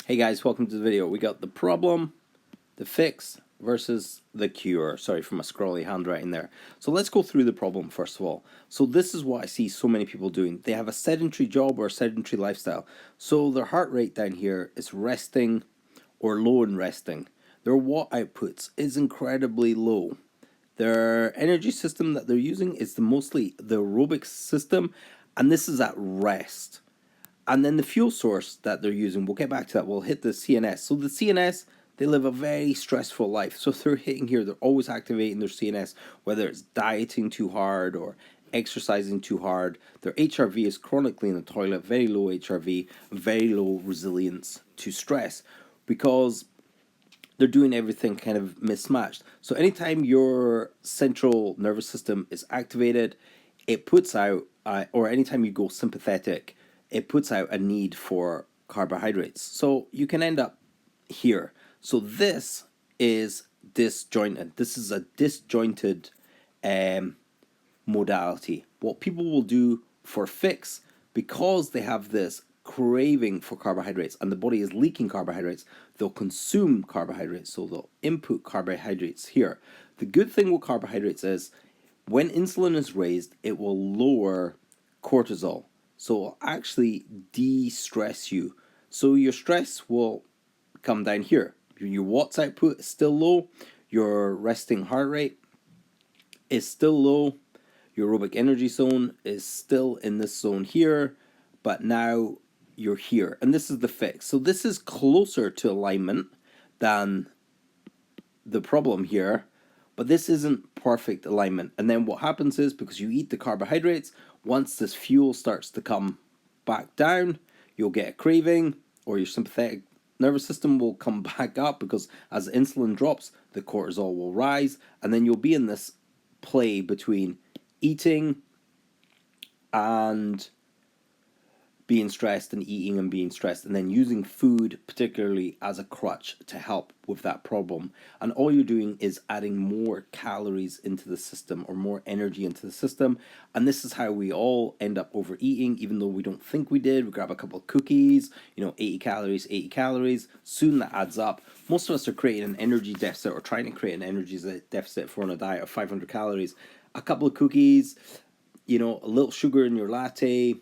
Hey guys, welcome to the video. We got the problem, the fix versus the cure. Sorry for my scrawly handwriting there. So let's go through the problem first of all. So this is what I see so many people doing. They have a sedentary job or a sedentary lifestyle. So their heart rate down here is resting or low in resting. Their watt outputs is incredibly low. Their energy system that they're using is mostly the aerobic system, and this is at rest. And then the fuel source that they're using, we'll get back to that, we'll hit the CNS. So the CNS, they live a very stressful life. So if they're hitting here, they're always activating their CNS, whether it's dieting too hard or exercising too hard. Their HRV is chronically in the toilet, very low HRV, very low resilience to stress because they're doing everything kind of mismatched. So anytime your central nervous system is activated, it puts out, or anytime you go sympathetic, it puts out a need for carbohydrates. So you can end up here. So this is disjointed. This is a disjointed modality. What people will do for fix, because they have this craving for carbohydrates and the body is leaking carbohydrates, they'll consume carbohydrates. So they'll input carbohydrates here. The good thing with carbohydrates is when insulin is raised, it will lower cortisol. So it will actually de-stress you. So your stress will come down here. Your watts output is still low. Your resting heart rate is still low. Your aerobic energy zone is still in this zone here, but now you're here. And this is the fix. So this is closer to alignment than the problem here, but this isn't perfect alignment. And then what happens is, because you eat the carbohydrates, once this fuel starts to come back down, you'll get a craving, or your sympathetic nervous system will come back up, because as insulin drops, the cortisol will rise, and then you'll be in this play between eating and being stressed and eating and being stressed, and then using food particularly as a crutch to help with that problem. And all you're doing is adding more calories into the system, or more energy into the system. And this is how we all end up overeating, even though we don't think we did. We grab a couple of cookies, 80 calories, 80 calories. Soon that adds up. Most of us are creating an energy deficit, or trying to create an energy deficit for on a diet of 500 calories. A couple of cookies, a little sugar in your latte,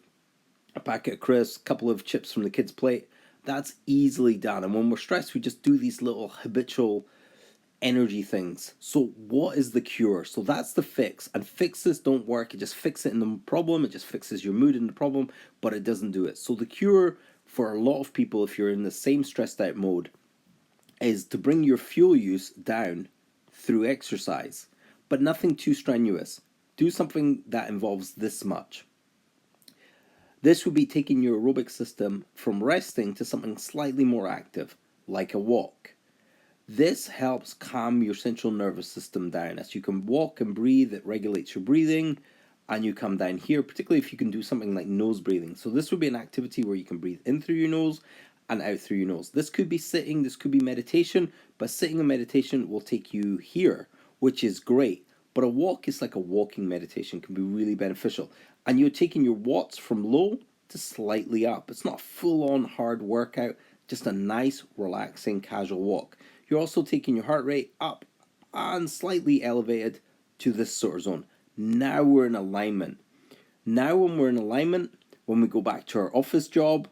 a packet of crisps, a couple of chips from the kids' plate. That's easily done. And when we're stressed, we just do these little habitual energy things. So what is the cure? So that's the fix. And fixes don't work. It just fixes it in the problem. It just fixes your mood in the problem, but it doesn't do it. So the cure for a lot of people, if you're in the same stressed out mode, is to bring your fuel use down through exercise, but nothing too strenuous. Do something that involves this much. This would be taking your aerobic system from resting to something slightly more active, like a walk. This helps calm your central nervous system down. As you can walk and breathe, it regulates your breathing, and you come down here, particularly if you can do something like nose breathing. So this would be an activity where you can breathe in through your nose and out through your nose. This could be sitting, this could be meditation, but sitting and meditation will take you here, which is great. But a walk is like a walking meditation, can be really beneficial. And you're taking your watts from low to slightly up. It's not a full-on hard workout, just a nice, relaxing, casual walk. You're also taking your heart rate up and slightly elevated to this sort of zone. Now we're in alignment. Now when we're in alignment, when we go back to our office job,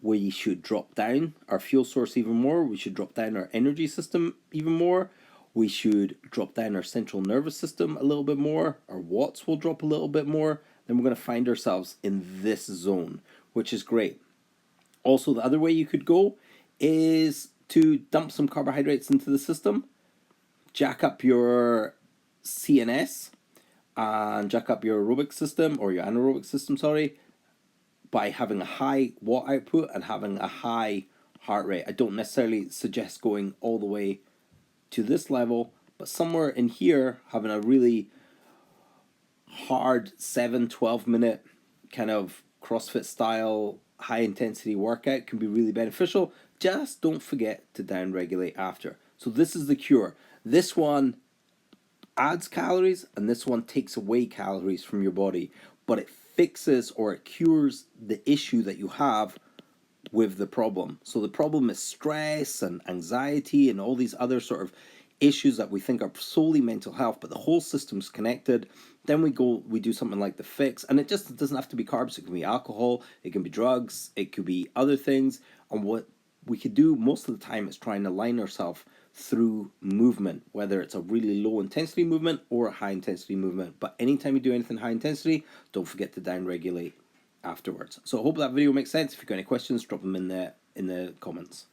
we should drop down our fuel source even more. We should drop down our energy system even more. We should drop down our central nervous system a little bit more. Our watts will drop a little bit more. Then we're going to find ourselves in this zone, which is great. Also, the other way you could go is to dump some carbohydrates into the system, jack up your CNS, and jack up your aerobic system, or your anaerobic system, by having a high watt output and having a high heart rate. I don't necessarily suggest going all the way to this level, but somewhere in here, having a really hard 7-12 minute kind of CrossFit style high intensity workout can be really beneficial. Just don't forget to down regulate after. So this is the cure. This one adds calories, and this one takes away calories from your body, but it fixes, or it cures, the issue that you have with the problem. So the problem is stress and anxiety and all these other sort of issues that we think are solely mental health, but the whole system's connected. Then we do something like the fix, and it just doesn't have to be carbs. It can be alcohol, it can be drugs, it could be other things. And what we could do most of the time is try and align ourselves through movement, whether it's a really low intensity movement or a high intensity movement. But anytime you do anything high intensity, don't forget to down regulate afterwards. So I hope that video makes sense. If you've got any questions, drop them in the comments.